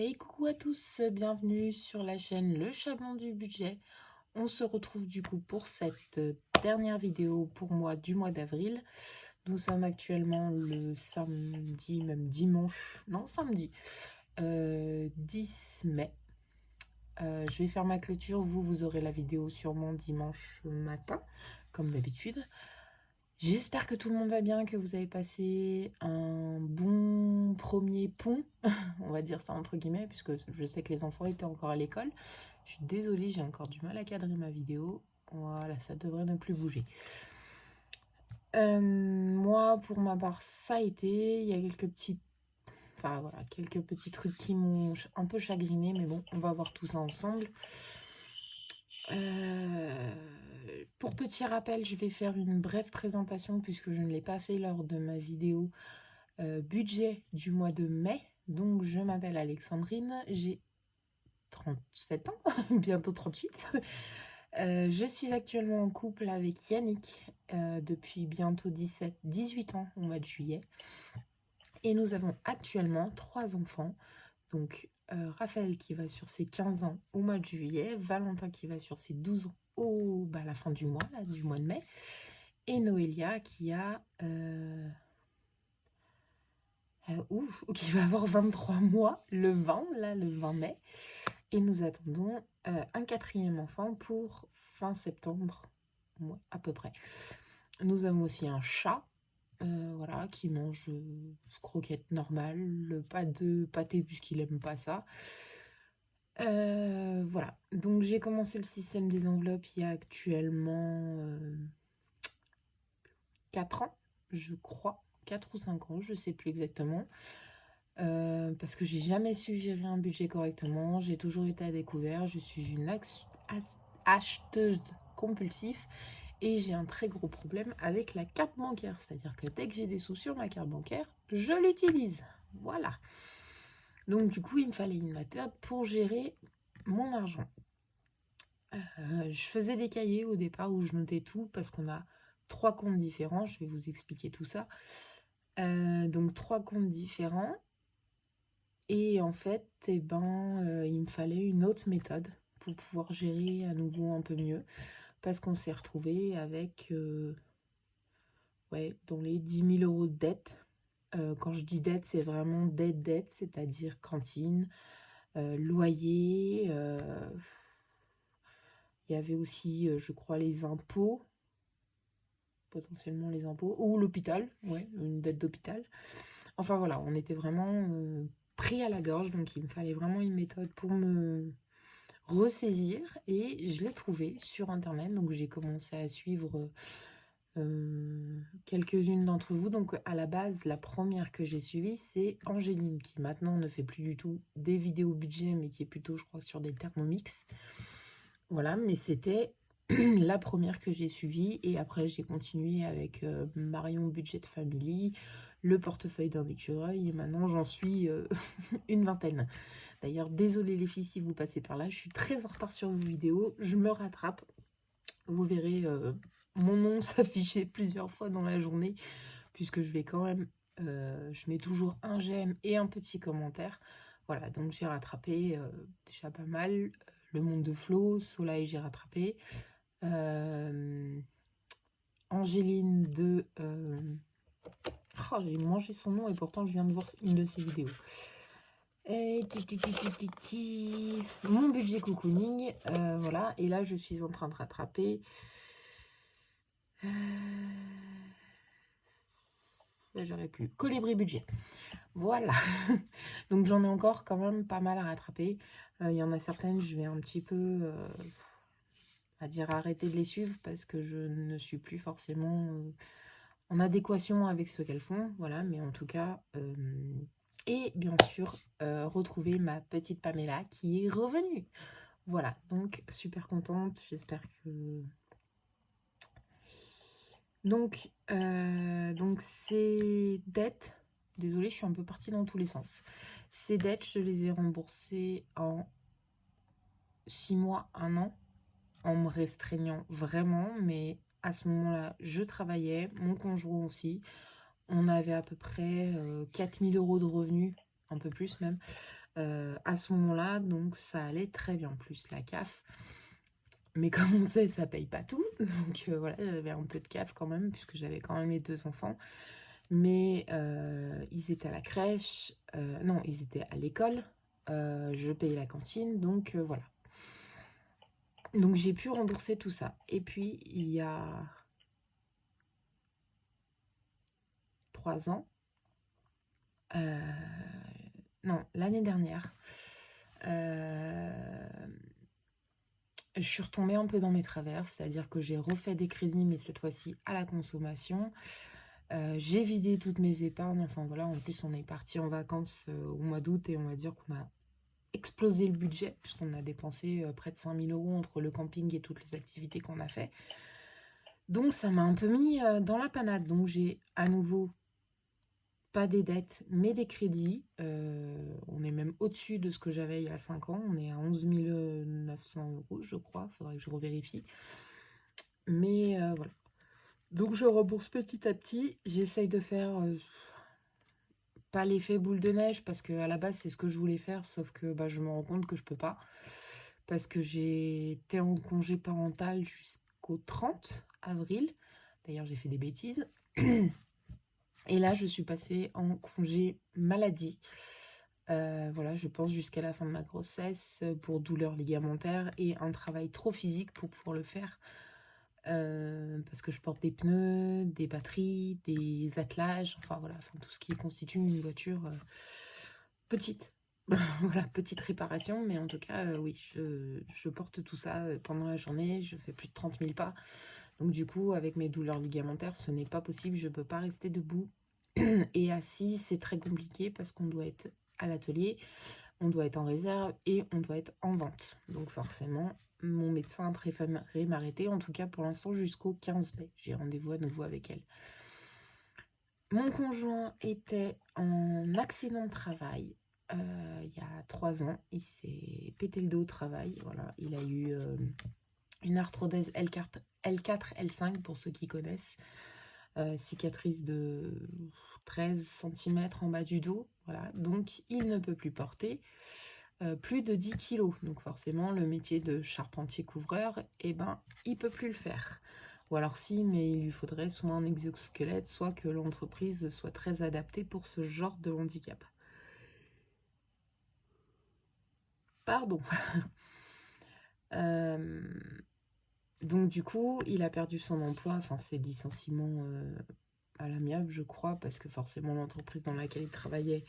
Et coucou à tous, bienvenue sur la chaîne Le Chablon du Budget. On se retrouve du coup pour cette dernière vidéo pour moi du mois d'avril. Nous sommes actuellement le samedi, même dimanche, non samedi, 10 mai. Je vais faire ma clôture, vous aurez la vidéo sûrement dimanche matin, comme d'habitude. J'espère que tout le monde va bien, que vous avez passé un bon premier pont, on va dire ça entre guillemets, puisque je sais que les enfants étaient encore à l'école. Je suis désolée, j'ai encore du mal à cadrer ma vidéo. Voilà, ça devrait ne plus bouger. Moi, pour ma part, ça a été. Il y a quelques petits trucs qui m'ont un peu chagriné, mais bon, on va voir tout ça ensemble. Pour petit rappel, je vais faire une brève présentation puisque je ne l'ai pas fait lors de ma vidéo budget du mois de mai. Donc, je m'appelle Alexandrine, j'ai 37 ans, bientôt 38. Je suis actuellement en couple avec Yannick depuis bientôt 18 ans au mois de juillet. Et nous avons actuellement 3 enfants. Donc, Raphaël qui va sur ses 15 ans au mois de juillet, Valentin qui va sur ses 12 ans à la fin du mois, là, du mois de mai, et Noélia qui a qui va avoir 23 mois le 20 mai. Et nous attendons un 4e enfant pour fin septembre, ouais, à peu près. Nous avons aussi un chat, voilà, qui mange croquettes normales, pas de pâté puisqu'il n'aime pas ça. Voilà, donc j'ai commencé le système des enveloppes il y a actuellement 4 ans, je crois, 4 ou 5 ans, je sais plus exactement. Parce que j'ai jamais su gérer un budget correctement, j'ai toujours été à découvert, je suis une acheteuse compulsive et j'ai un très gros problème avec la carte bancaire, c'est-à-dire que dès que j'ai des sous sur ma carte bancaire, je l'utilise. Voilà. Donc du coup, il me fallait une méthode pour gérer mon argent. Je faisais des cahiers au départ où je notais tout parce qu'on a 3 comptes différents, je vais vous expliquer tout ça. Donc 3 comptes différents. Et en fait, il me fallait une autre méthode pour pouvoir gérer à nouveau un peu mieux. Parce qu'on s'est retrouvé avec dans les 10 000 euros de dette. Quand je dis dette, c'est vraiment dette, c'est-à-dire cantine, loyer. Il y avait aussi, je crois, les impôts, potentiellement les impôts, ou l'hôpital, ouais, une dette d'hôpital. Enfin voilà, on était vraiment pris à la gorge, donc il me fallait vraiment une méthode pour me ressaisir et je l'ai trouvé sur internet, donc j'ai commencé à suivre quelques-unes d'entre vous. Donc à la base, la première que j'ai suivie, c'est Angéline, qui maintenant ne fait plus du tout des vidéos budget, mais qui est plutôt, je crois, sur des Thermomix. Voilà, mais c'était la première que j'ai suivie, et après j'ai continué avec Marion Budget Family, le portefeuille d'un écureuil, et maintenant j'en suis une vingtaine. D'ailleurs, désolé les filles si vous passez par là, je suis très en retard sur vos vidéos, je me rattrape. Vous verrez mon nom s'afficher plusieurs fois dans la journée, puisque je vais quand même, je mets toujours un j'aime et un petit commentaire. Voilà, donc j'ai rattrapé déjà pas mal. Le monde de Flo, Soleil, j'ai rattrapé. Angéline de... Oh, j'ai mangé son nom et pourtant je viens de voir une de ses vidéos. Et mon budget cocooning, voilà. Et là, je suis en train de rattraper. J'aurais plus. Colibri budget. Voilà. Donc j'en ai encore quand même pas mal à rattraper. Il y en a certaines, je vais un petit peu, à dire, arrêter de les suivre parce que je ne suis plus forcément en adéquation avec ce qu'elles font. Voilà, mais en tout cas... et bien sûr, retrouver ma petite Pamela qui est revenue. Voilà, donc super contente. J'espère que... Donc ces dettes, désolée, je suis un peu partie dans tous les sens. Ces dettes, je les ai remboursées en 6 mois, 1 an, en me restreignant vraiment. Mais à ce moment-là, je travaillais, mon conjoint aussi. On avait à peu près 4 000 euros de revenus, un peu plus même. à ce moment-là, donc ça allait très bien, plus la CAF. Mais comme on sait, ça paye pas tout, donc voilà, j'avais un peu de CAF quand même, puisque j'avais quand même les 2 enfants. Mais ils étaient à la crèche, non, ils étaient à l'école, je payais la cantine, donc voilà. Donc j'ai pu rembourser tout ça. Et puis il y a 3 ans, non, l'année dernière, je suis retombée un peu dans mes travers, c'est-à-dire que j'ai refait des crédits, mais cette fois-ci à la consommation. J'ai vidé toutes mes épargnes, enfin voilà, en plus on est parti en vacances au mois d'août et on va dire qu'on a explosé le budget, puisqu'on a dépensé près de 5 000 € entre le camping et toutes les activités qu'on a fait. Donc ça m'a un peu mis dans la panade, donc j'ai à nouveau pas des dettes, mais des crédits. On est même au-dessus de ce que j'avais il y a 5 ans. On est à 11 900 €, je crois. Il faudrait que je revérifie. Mais voilà. Donc je rembourse petit à petit. J'essaye de faire pas l'effet boule de neige, parce qu'à la base, c'est ce que je voulais faire. Sauf que bah, je me rends compte que je peux pas. Parce que j'ai été en congé parental jusqu'au 30 avril. D'ailleurs, j'ai fait des bêtises. Et là, je suis passée en congé maladie. Voilà, je pense jusqu'à la fin de ma grossesse pour douleurs ligamentaires et un travail trop physique pour pouvoir le faire. Parce que je porte des pneus, des batteries, des attelages, enfin voilà, enfin, tout ce qui constitue une voiture petite. Voilà, petite réparation, mais en tout cas, oui, je porte tout ça pendant la journée. Je fais plus de 30 000 pas. Donc du coup, avec mes douleurs ligamentaires, ce n'est pas possible. Je ne peux pas rester debout. Et assis, c'est très compliqué parce qu'on doit être à l'atelier, on doit être en réserve et on doit être en vente. Donc forcément, mon médecin a préféré m'arrêter, en tout cas pour l'instant jusqu'au 15 mai. J'ai rendez-vous à nouveau avec elle. Mon conjoint était en accident de travail il y a 3 ans. Il s'est pété le dos au travail. Voilà, il a eu une arthrodèse L4, L5 pour ceux qui connaissent. Cicatrice de 13 cm en bas du dos. Voilà, donc il ne peut plus porter plus de 10 kg. Donc forcément, le métier de charpentier-couvreur, eh ben, il peut plus le faire. Ou alors si, mais il lui faudrait soit un exosquelette, soit que l'entreprise soit très adaptée pour ce genre de handicap. Pardon. Donc du coup, il a perdu son emploi, enfin c'est licenciement à l'amiable, je crois, parce que forcément l'entreprise dans laquelle il travaillait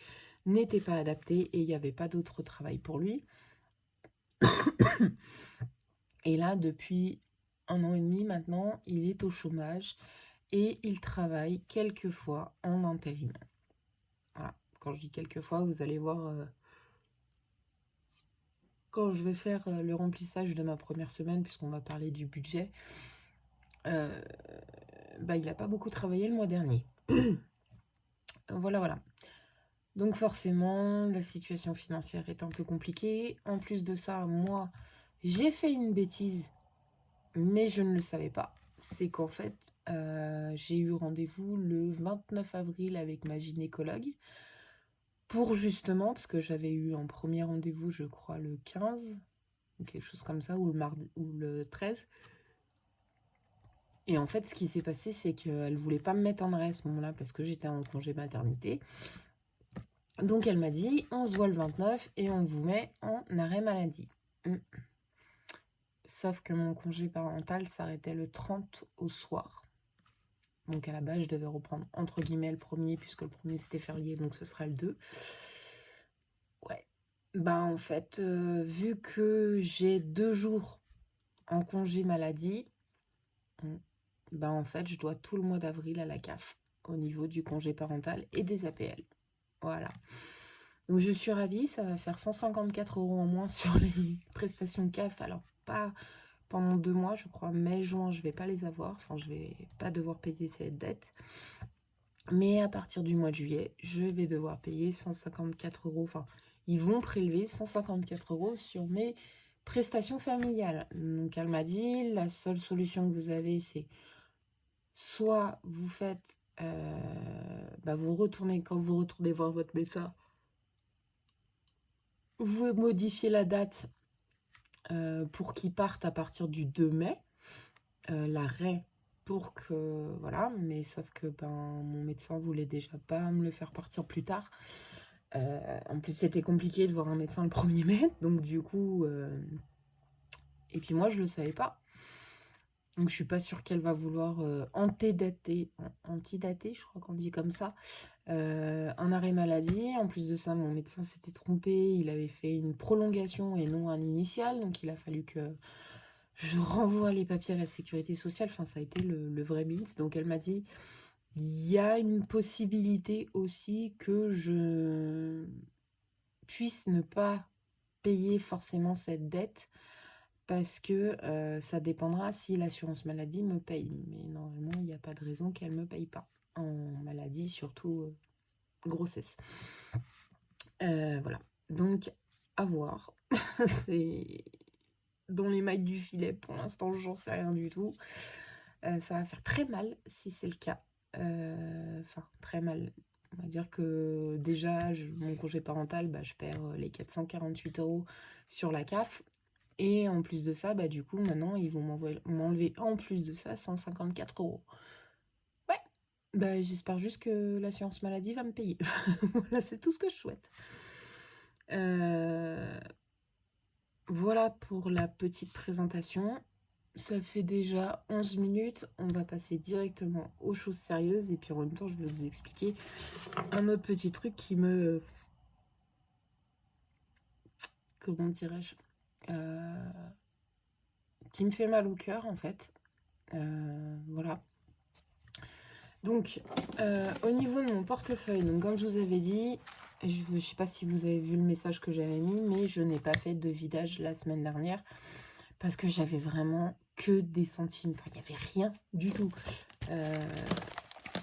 n'était pas adaptée et il n'y avait pas d'autre travail pour lui. Et là, depuis 1 an et demi maintenant, il est au chômage et il travaille quelquefois en intérim. Voilà. Quand je dis quelquefois, vous allez voir, quand je vais faire le remplissage de ma première semaine, puisqu'on va parler du budget, bah, il n'a pas beaucoup travaillé le mois dernier. Voilà, voilà. Donc forcément, la situation financière est un peu compliquée. En plus de ça, moi, j'ai fait une bêtise, mais je ne le savais pas. C'est qu'en fait, j'ai eu rendez-vous le 29 avril avec ma gynécologue pour justement, parce que j'avais eu un premier rendez-vous, je crois, le 15, ou quelque chose comme ça, ou le mardi, ou le 13. Et en fait, ce qui s'est passé, c'est qu'elle ne voulait pas me mettre en arrêt à ce moment-là parce que j'étais en congé maternité. Donc elle m'a dit, on se voit le 29 et on vous met en arrêt maladie. Sauf que mon congé parental s'arrêtait le 30 au soir. Donc à la base, je devais reprendre entre guillemets le premier, puisque le premier c'était férié, donc ce sera le 2. Ouais. Bah en fait, vu que j'ai 2 jours en congé maladie, bah en fait, je dois tout le mois d'avril à la CAF au niveau du congé parental et des APL. Voilà. Donc je suis ravie, ça va faire 154 € en moins sur les prestations CAF. Alors pas pendant 2 mois, je crois, mai, juin, je vais pas les avoir. Enfin, je vais pas devoir payer cette dette. Mais à partir du mois de juillet, je vais devoir payer 154 €. Enfin, ils vont prélever 154 € sur mes prestations familiales. Donc elle m'a dit, la seule solution que vous avez, c'est soit vous faites, vous retournez, quand vous retournez voir votre médecin, vous modifiez la date pour qu'ils partent à partir du 2 mai. L'arrêt pour que... Voilà, mais sauf que mon médecin voulait déjà pas me le faire partir plus tard. En plus, c'était compliqué de voir un médecin le 1er mai. Donc du coup... Et puis moi, je le savais pas. Donc je suis pas sûre qu'elle va vouloir antidater, je crois qu'on dit comme ça, un arrêt maladie. En plus de ça, mon médecin s'était trompé, il avait fait une prolongation et non un initial, donc il a fallu que je renvoie les papiers à la sécurité sociale. Enfin, ça a été le vrai bins. Donc elle m'a dit, il y a une possibilité aussi que je puisse ne pas payer forcément cette dette, parce que ça dépendra si l'assurance maladie me paye. Mais normalement, il n'y a pas de raison qu'elle ne me paye pas. En maladie, surtout grossesse. Voilà. Donc, à voir. C'est dans les mailles du filet. Pour l'instant, j'en sais rien du tout. Ça va faire très mal si c'est le cas. Enfin, très mal. On va dire que déjà, mon congé parental, je perds les 448 € sur la CAF. Et en plus de ça, du coup, maintenant, ils vont m'enlever en plus de ça 154 €. Ouais, j'espère juste que l'assurance maladie va me payer. Voilà, c'est tout ce que je souhaite. Voilà pour la petite présentation. Ça fait déjà 11 minutes. On va passer directement aux choses sérieuses. Et puis en même temps, je vais vous expliquer un autre petit truc qui me... Comment dirais-je qui me fait mal au cœur, en fait. Voilà. Donc, au niveau de mon portefeuille, donc comme je vous avais dit, je ne sais pas si vous avez vu le message que j'avais mis, mais je n'ai pas fait de vidage la semaine dernière parce que j'avais vraiment que des centimes. Enfin, il n'y avait rien du tout.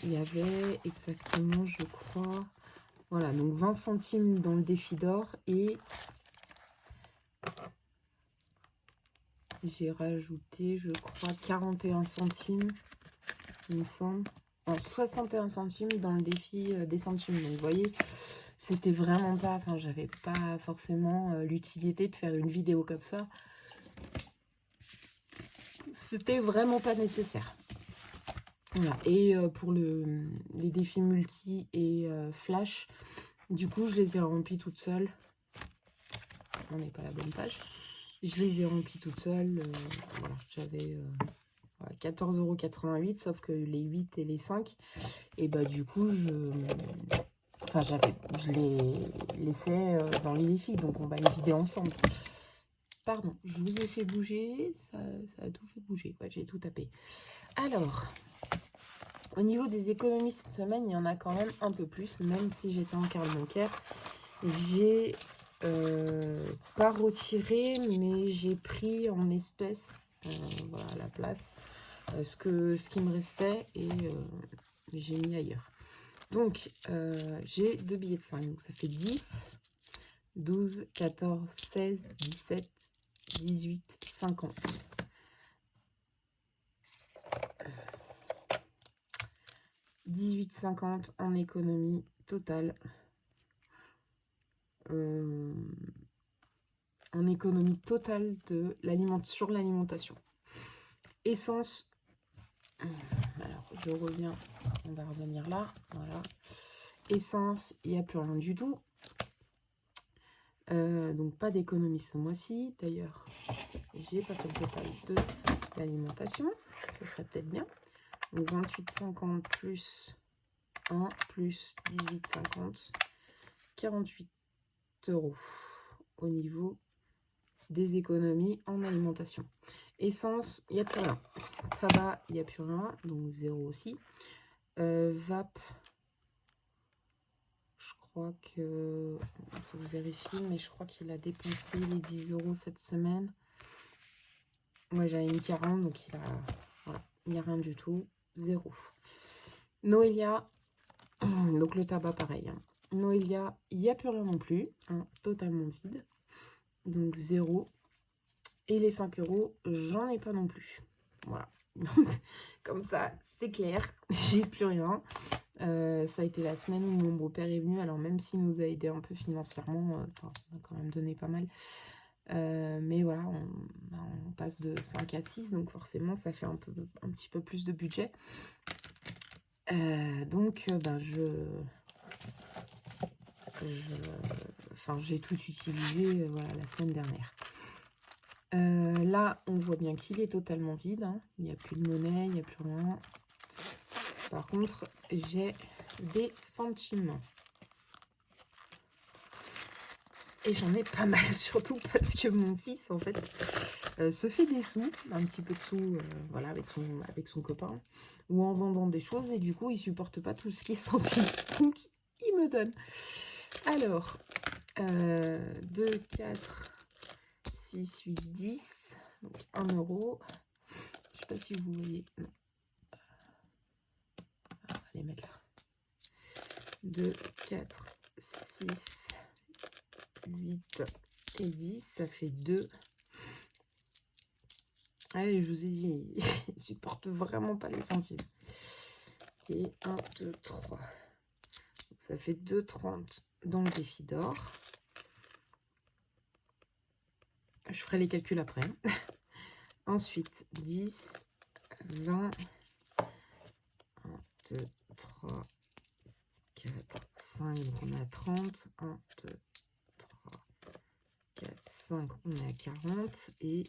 Il y avait exactement, je crois, voilà, donc 20 centimes dans le défi d'or et j'ai rajouté, je crois, 41 centimes, il me semble. 61 centimes dans le défi des centimes. Donc vous voyez, c'était vraiment pas, enfin j'avais pas forcément l'utilité de faire une vidéo comme ça. C'était vraiment pas nécessaire. Voilà. Et pour les défis multi et flash, du coup je les ai remplis toutes seules. On n'est pas à la bonne page. Je les ai remplis toutes seules. Voilà, j'avais 14,88 €, sauf que les 8 et les 5, et du coup, je les laissais dans les défis, donc on va les vider ensemble. Pardon, je vous ai fait bouger, ça a tout fait bouger, ouais, j'ai tout tapé. Alors, au niveau des économies cette semaine, il y en a quand même un peu plus, même si j'étais en carte bancaire. J'ai pas retiré, mais j'ai pris en espèces, voilà, à la place, ce qui me restait, et j'ai mis ailleurs. Donc, j'ai 2 billets de 5, donc ça fait 10, 12, 14, 16, 17, 18, 50. 18,50 en économie totale. En économie totale sur l'alimentation. Essence, alors je reviens, on va revenir là, voilà. Essence, il n'y a plus rien du tout. Donc pas d'économie ce mois-ci. D'ailleurs, j'ai pas fait le total de l'alimentation, ça serait peut-être bien. Donc 28,50 plus 1 plus 18,50, 48 € au niveau des économies en alimentation. Essence, il n'y a plus rien. Tabac, il n'y a plus rien, donc 0 aussi. Vape, je crois que... Il faut que je vérifie, mais je crois qu'il a dépensé les 10 € cette semaine. Moi, j'avais mis 40, donc il a... Voilà, il n'y a rien du tout. 0. Noelia, donc le tabac, pareil. Hein. Noelia, il n'y a plus rien non plus. Hein, totalement vide. Donc 0. Et les 5 €, j'en ai pas non plus. Voilà. Comme ça, c'est clair. J'ai plus rien. Ça a été la semaine où mon beau-père est venu. Alors même s'il nous a aidé un peu financièrement, enfin, on a quand même donné pas mal. Mais voilà, on passe de 5 à 6, donc forcément ça fait un petit peu plus de budget. Donc ben j'ai tout utilisé voilà, la semaine dernière. Là, on voit bien qu'il est totalement vide. Hein. Il n'y a plus de monnaie, il n'y a plus rien. Par contre, j'ai des centimes. Et j'en ai pas mal, surtout parce que mon fils, en fait, se fait des sous, un petit peu de sous, voilà, avec son copain, ou en vendant des choses, et du coup, il supporte pas tout ce qui est centimes. Donc, il me donne. Alors, 2, 4, 6, 8, 10, donc 1 euro. Je sais pas si vous voyez. Non. On va les mettre là. 2, 4, 6, 8 et 10, ça fait 2. Allez, je vous ai dit, il supporte vraiment pas les centimes. Et 1, 2, 3. Ça fait 2,30 dans le défi d'or. Je ferai les calculs après. Ensuite, 10, 20, 1, 2, 3, 4, 5, donc on est à 30. 1, 2, 3, 4, 5, on est à 40 et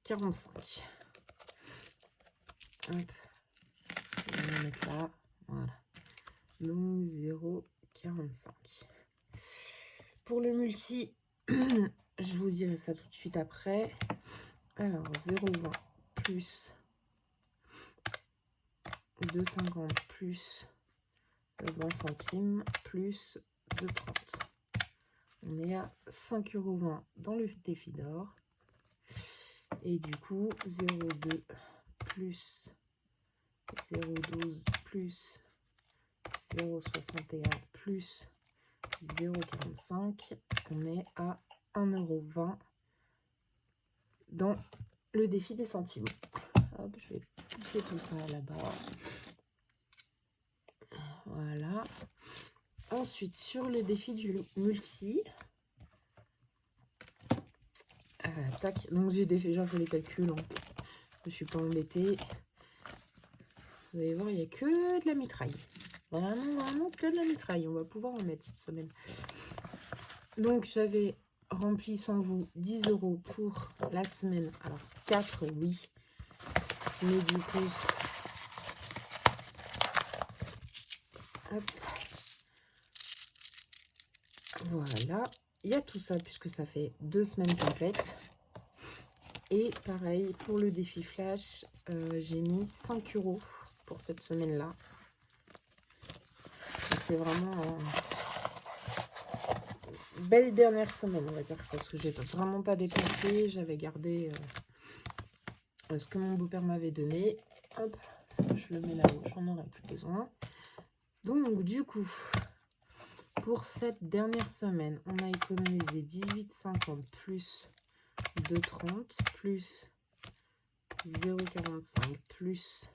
45. Hop, on va mettre là, voilà. Donc 0,45. Pour le multi, je vous dirai ça tout de suite après. Alors 0,20 plus 2,50 plus 20 centimes plus 2,30. On est à 5,20 € dans le défi d'or. Et du coup, 0,2 plus 0,12 plus 0,61 plus 0,45, on est à 1,20 € dans le défi des centimes. Hop, je vais pousser tout ça là-bas. Voilà. Ensuite, sur le défi du multi, tac, donc j'ai déjà fait les calculs, hein. Je ne suis pas embêtée. Vous allez voir, il n'y a que de la mitraille. Vraiment que de la mitraille. On va pouvoir en mettre cette semaine. Donc, j'avais rempli sans vous 10 € pour la semaine. Alors, 4, oui. Mais du coup, hop. Voilà. Il y a tout ça puisque ça fait 2 semaines complètes. Et pareil, pour le défi flash, j'ai mis 5 € pour cette semaine-là. Donc, c'est vraiment une belle dernière semaine, on va dire, parce que j'ai vraiment pas dépensé. J'avais gardé ce que mon beau-père m'avait donné. Hop, ça, je le mets là-haut, j'en aurai plus besoin. Donc, du coup, pour cette dernière semaine, on a économisé 18,50 plus 2,30 plus 0,45 plus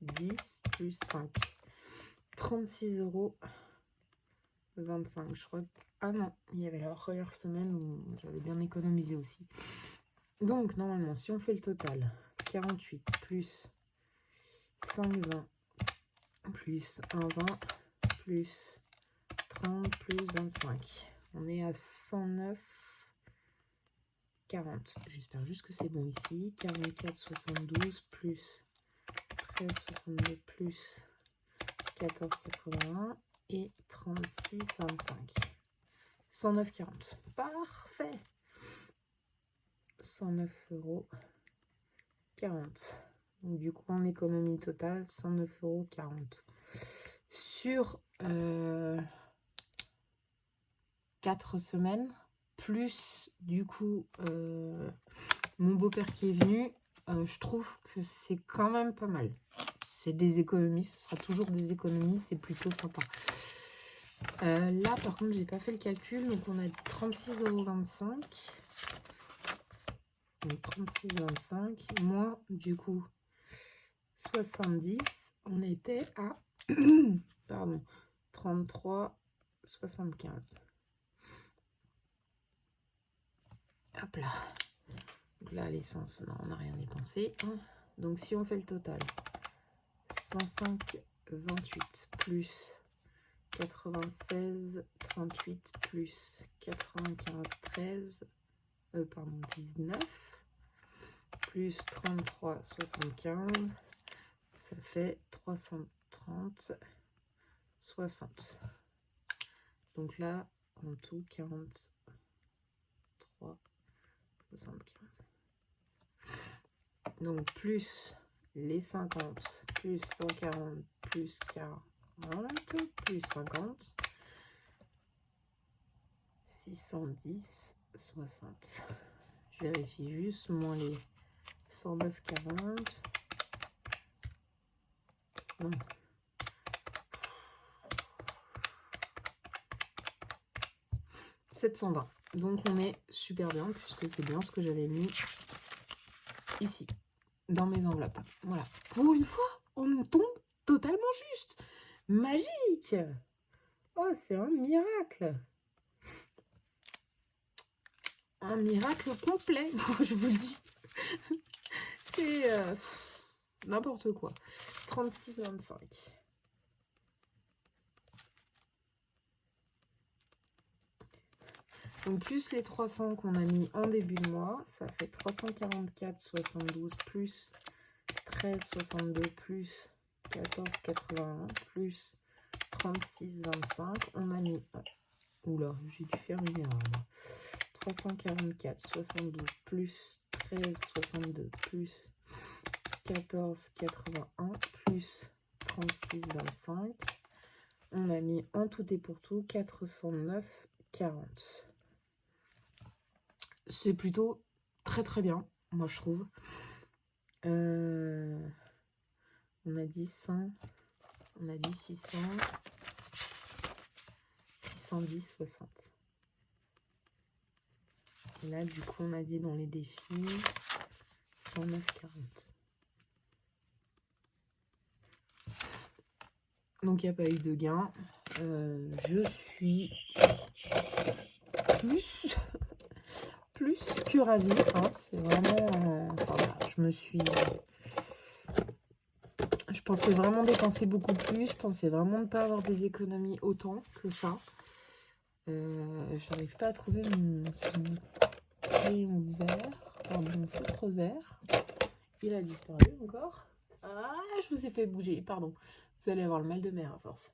10 plus 5. 36,25 €. Je crois que... Ah non, il y avait la première semaine où j'avais bien économisé aussi. Donc, normalement, si on fait le total, 48 plus 5,20 plus 1,20 plus 30 plus 25. On est à 109,40. J'espère juste que c'est bon ici. 44,72 plus 13,62 plus 14,81 et 36,25. 109,40. Parfait. 109,40 €. Donc, du coup, en économie totale, 109,40 € sur 4 semaines, plus du coup mon beau-père qui est venu. Je trouve que c'est quand même pas mal. C'est des économies, ce sera toujours des économies, c'est plutôt sympa. Là, par contre, j'ai pas fait le calcul, donc on a dit 36,25 €. Donc 36,25 moins du coup 70, on était à Pardon. 33,75. Hop là. Donc là, l'essence, non, on n'a rien dépensé. Hein. Donc, si on fait le total, 105,28 plus 96,38 plus 95,13, pardon, 19, plus 33,75, ça fait 330,60. Donc là, en tout, 43,75. Donc, plus les 50, plus 140, plus 40, plus 50, 610,60. Je vérifie juste, moins les 109,40. Non. « 720. Donc, on est super bien, puisque c'est bien ce que j'avais mis ici, dans mes enveloppes. Voilà. Pour une fois, on tombe totalement juste. Magique. Oh, c'est un miracle. Un miracle complet, je vous le dis. C'est n'importe quoi. 36,25. Donc, plus les 300 qu'on a mis en début de mois, ça fait 344,72 plus 13,62 plus 14,81 plus 36,25. On a mis... Oula, j'ai dû faire une erreur. 344,72 plus 13,62 plus 14,81 plus 36,25. On a mis en tout et pour tout 409,40. C'est plutôt très bien, moi je trouve. On a dit 100, on a dit 600, 610,60. Et là, du coup, on a dit dans les défis 109,40. Donc, il n'y a pas eu de gain. Je suis plus que ravie. Hein. C'est vraiment... voilà, je pensais vraiment dépenser beaucoup plus. Je pensais vraiment ne pas avoir des économies autant que ça. J'arrive pas à trouver mon crayon vert. Pardon, mon feutre vert. Il a disparu encore. Ah, je vous ai fait bouger. Pardon. Vous allez avoir le mal de mer à force.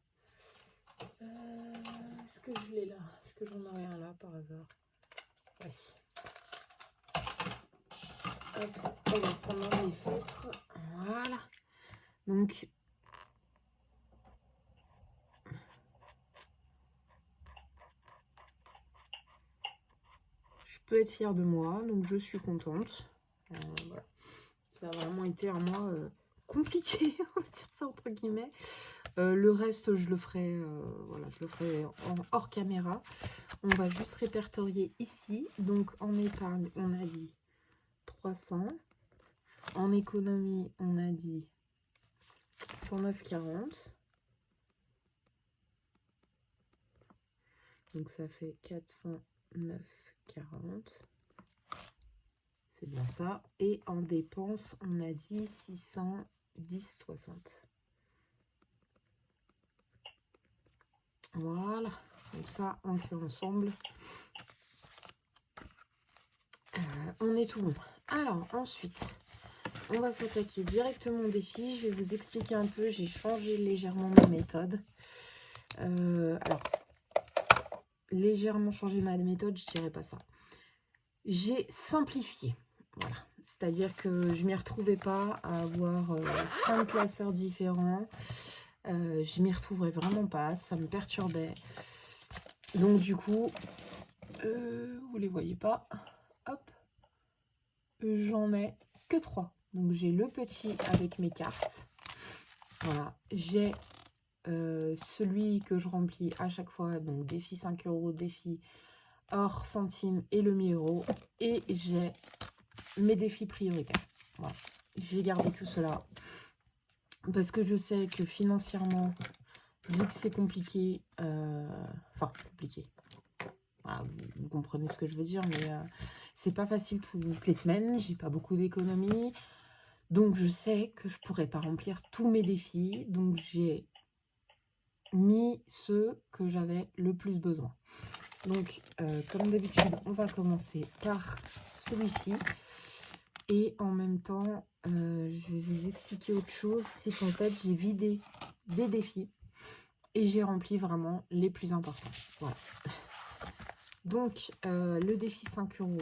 Est-ce que je l'ai là? Est-ce que j'en aurais un là par hasard? Oui. Hop, on va prendre les feutres. Voilà. Donc, je peux être fière de moi. Donc, je suis contente. Voilà. Ça a vraiment été un mois compliqué, on va dire ça entre guillemets. Le reste, je le ferai, voilà, je le ferai hors caméra. On va juste répertorier ici. Donc, en épargne, on a dit 300. En économie, on a dit 109,40. Donc, ça fait 409,40. C'est bien ça. Et en dépenses, on a dit 610,60. Voilà. Donc ça, on le fait ensemble. On est tout bon. Alors, ensuite, on va s'attaquer directement au défi. Je vais vous expliquer un peu. J'ai changé légèrement ma méthode. Alors, légèrement changé ma méthode, je dirais pas ça. J'ai simplifié. Voilà. C'est-à-dire que je m'y retrouvais pas à avoir 5 classeurs différents. Je m'y retrouvais vraiment pas. Ça me perturbait. Donc, du coup, vous les voyez pas. Hop. J'en ai que 3. Donc, j'ai le petit avec mes cartes. Voilà. J'ai celui que je remplis à chaque fois. Donc, défi 5 €, défi hors centimes et le 1000 €. Et j'ai mes défis prioritaires. Voilà. J'ai gardé que cela. Parce que je sais que financièrement, vu que c'est compliqué, enfin, compliqué, voilà, vous comprenez ce que je veux dire, mais c'est pas facile toutes les semaines, j'ai pas beaucoup d'économies, donc je sais que je pourrais pas remplir tous mes défis, donc j'ai mis ceux que j'avais le plus besoin. Donc, comme d'habitude, on va commencer par celui-ci. Et en même temps, je vais vous expliquer autre chose. C'est qu'en fait, j'ai vidé des défis et j'ai rempli vraiment les plus importants. Voilà. Donc, le défi 5 €,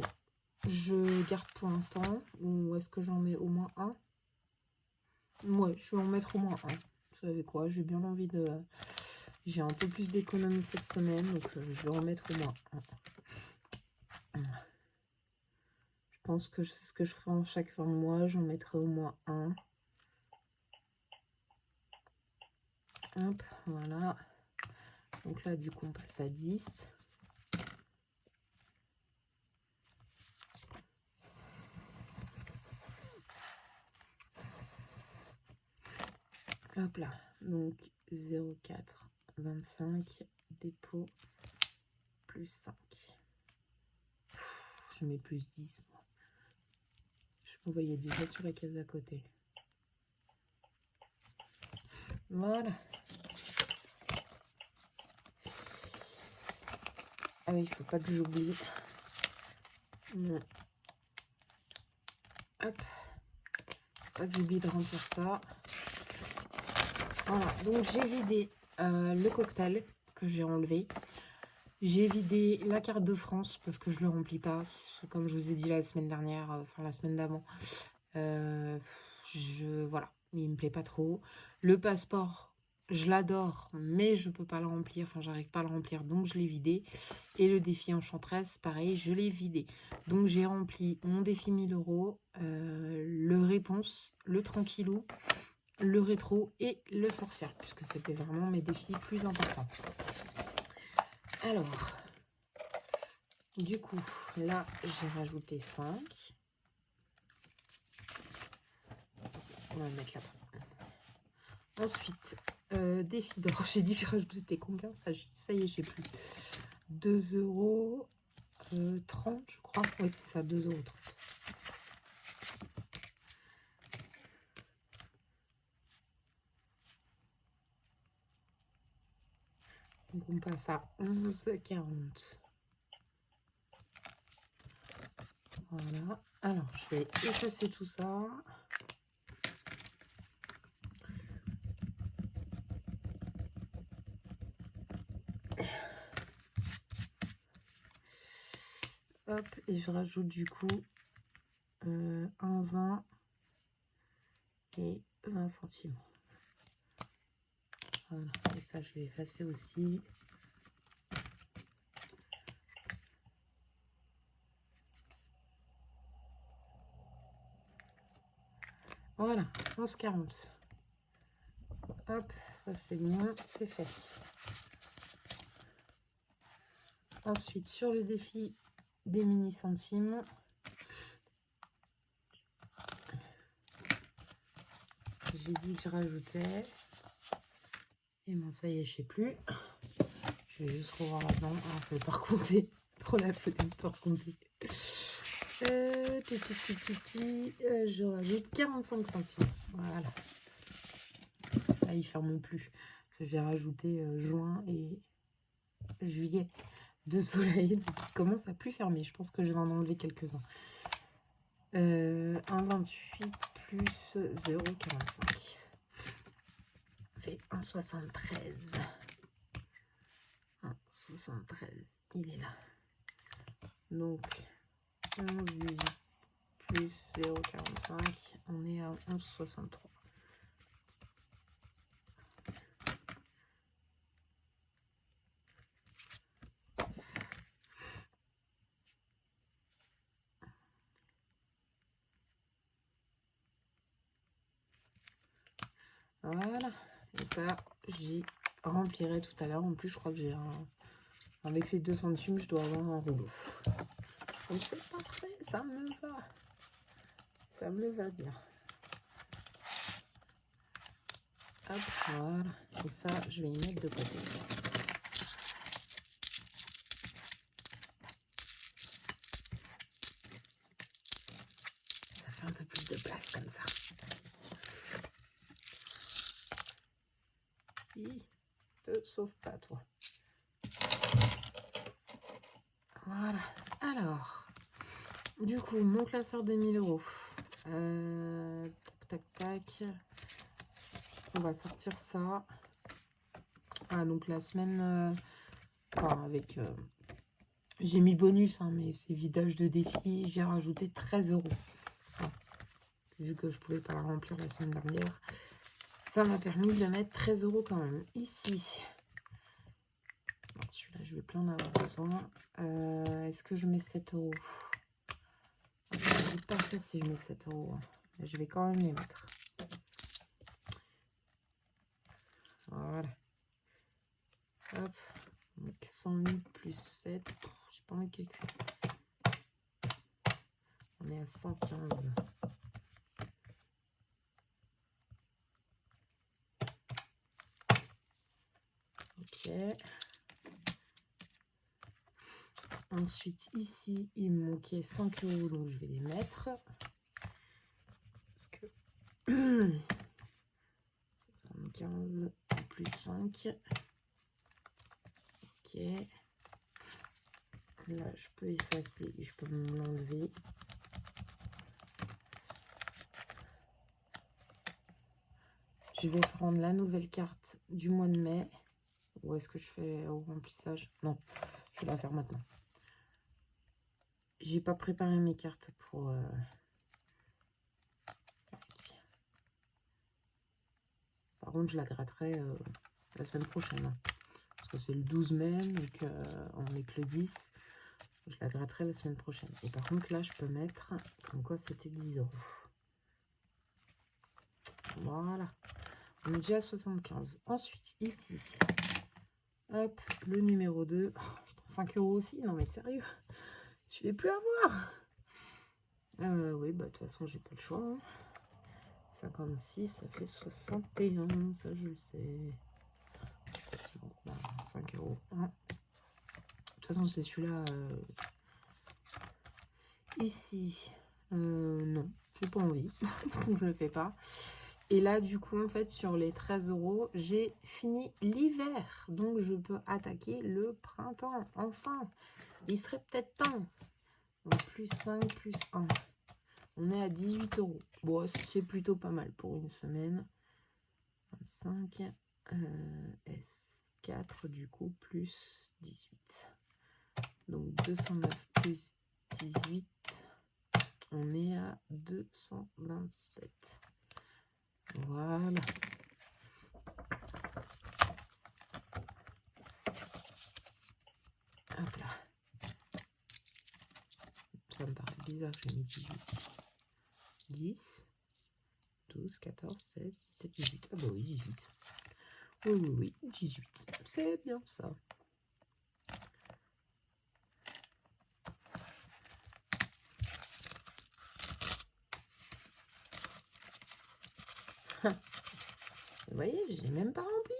je garde pour l'instant. Ou est-ce que j'en mets au moins un? Ouais, je vais en mettre au moins un. Vous savez quoi? J'ai bien envie de... J'ai un peu plus d'économie cette semaine, donc je vais en mettre au moins un. Je pense que c'est ce que je ferai en chaque fin de mois. J'en mettrai au moins un. Hop, voilà. Donc là, du coup, on passe à 10. Hop là. Donc 0,4, 25, dépôt, plus 5. Je mets plus 10, moi. Je me voyais déjà sur la case à côté. Voilà. Ah oui, il faut pas que j'oublie. Non. Hop. Faut pas que j'oublie de remplir ça. Voilà. Donc j'ai vidé le cocktail que j'ai enlevé. J'ai vidé la carte de France parce que je le remplis pas. Comme je vous ai dit la semaine dernière, enfin la semaine d'avant. Voilà, il me plaît pas trop. Le passeport, je l'adore, mais je peux pas le remplir. Enfin, j'arrive pas à le remplir, donc je l'ai vidé. Et le défi Enchanteresse, pareil, je l'ai vidé. Donc j'ai rempli mon défi 1000 €, le réponse, le tranquillou, le rétro et le sorcière, puisque c'était vraiment mes défis plus importants. Alors, du coup, là, j'ai rajouté 5. On va le mettre là-bas. Ensuite, défi d'or. J'ai dit que rajouter combien? Ça y est, j'ai plus. 2,30 €, je crois. Oui, c'est ça, 2,30 €. Donc on passe à 11,40. Voilà. Alors, je vais effacer tout ça. Hop, et je rajoute du coup 1,20 et 20 centimes. Voilà, et ça je vais effacer aussi. Voilà, 11,40. Hop, ça c'est bon, c'est fait. Ensuite, sur le défi des mini centimes, j'ai dit que je rajoutais. Et bon, ça y est, je sais plus. Je vais juste revoir là-dedans. Alors, je vais pas recompter. Trop la flemme de recompter. Je rajoute 45 centimes. Voilà. Là, il ferme plus. Parce que j'ai rajouté juin et juillet de soleil. Donc, il commence à plus fermer. Je pense que je vais en enlever quelques-uns. 1,28 plus 0,45. Fait 1,73. 1,73. Il est là. Donc, 11,18 plus 0,45. On est à 11,63. Voilà, et ça, j'y remplirai tout à l'heure. En plus, je crois que j'ai un... Avec les 2 centimes, je dois avoir un rouleau. Donc c'est parfait, ça me va. Ça me va bien. Hop, voilà. Et ça, je vais y mettre de côté. Ça fait un peu plus de place comme ça. Il te sauve pas, toi. Voilà. Alors, du coup, mon classeur de 1000 euros. Tac, tac, tac. On va sortir ça. Ah, donc la semaine... enfin, avec... j'ai mis bonus, hein, mais c'est vidage de défi. J'ai rajouté 13 euros. Enfin, vu que je pouvais pas la remplir la semaine dernière. Ça m'a permis de mettre 13 euros quand même. Ici. Bon, celui-là, je vais plus en avoir besoin. Est-ce que je mets 7 euros? Je ne pas sûr si je mets 7 euros. Hein. Mais je vais quand même les mettre. Voilà. Hop. Donc 100 000 plus 7. J'ai pas envie de calculer. On est à 115. Ok. Ensuite, ici, il me manquait 5 euros, donc je vais les mettre. Parce que 75 plus 5. Ok. Là, je peux effacer et je peux me l'enlever. Je vais prendre la nouvelle carte du mois de mai. Ou est-ce que je fais au remplissage? Non, je vais la faire maintenant. J'ai pas préparé mes cartes pour... Par contre, je la gratterai la semaine prochaine. Hein. Parce que c'est le 12 mai, donc on est que le 10. Je la gratterai la semaine prochaine. Et par contre, là, je peux mettre comme quoi c'était 10 euros. Voilà. On est déjà à 75. Ensuite, ici, hop, le numéro 2. Oh, 5 euros aussi? Non, mais sérieux, je vais plus avoir. Oui, bah de toute façon, j'ai pas le choix. Hein. 56, ça fait 61. Ça, je le sais. Bon, bah, 5 euros. Hein. De toute façon, c'est celui-là. Ici, non, j'ai pas envie. Je le fais pas. Et là, du coup, en fait, sur les 13 euros, j'ai fini l'hiver. Donc, je peux attaquer le printemps. Enfin, il serait peut-être temps. Donc, plus 5, plus 1. On est à 18 euros. Bon, c'est plutôt pas mal pour une semaine. 25. S4, du coup, plus 18. Donc, 209 plus 18. On est à 227. Voilà. Hop là. Ça me paraît bizarre, j'ai mis 18. 10, 12, 14, 16, 17, 18. Ah bah oui, 18. Oui, oui, oui, 18. C'est bien ça. Vous voyez, je l'ai même pas rempli.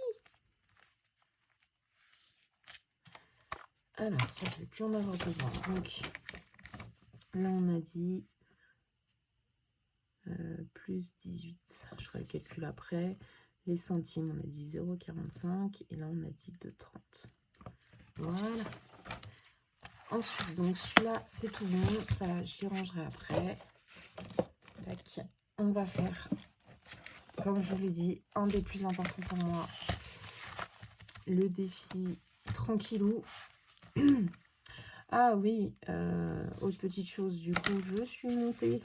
Alors, ça, je vais plus en avoir besoin. Donc, là, on a dit plus 18. Je ferai le calcul après. Les centimes, on a dit 0,45. Et là, on a dit 2,30. Voilà. Ensuite, donc, celui-là, c'est tout bon. Ça, j'y rangerai après. Tac. On va faire, comme je l'ai dit, un des plus importants pour moi. Le défi tranquillou. Ah oui, autre petite chose, du coup, je suis montée